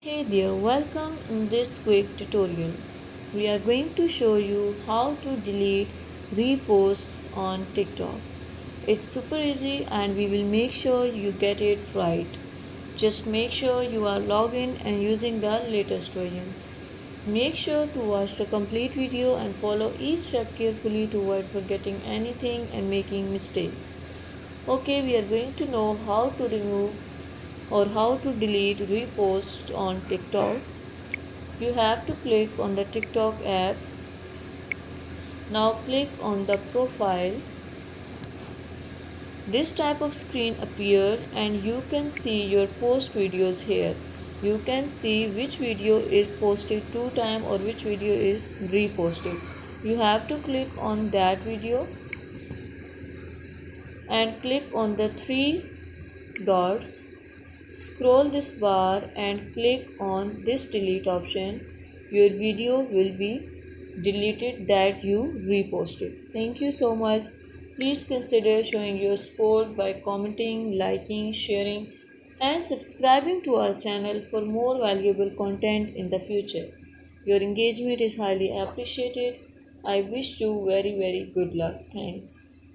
Hey there, welcome in this quick tutorial. We are going to show you how to delete reposts on TikTok. It's super easy and we will make sure you get it right. Just make sure you are logged in and using the latest version. Make sure to watch the complete video and follow each step carefully to avoid forgetting anything and making mistakes. Okay, we are going to know how to remove or how to delete reposts on TikTok. You have to click on the TikTok app. Now click on the profile. This type of screen appears and you can see your post videos here. You can see which video is posted 2 times or which video is reposted. You have to click on that video and click on the 3 dots. Scroll this bar and click on this delete option. Your video will be deleted that you reposted. Thank you so much. Please consider showing your support by commenting, liking, sharing, and subscribing to our channel for more valuable content in the future. Your engagement is highly appreciated. I wish you very good luck. Thanks.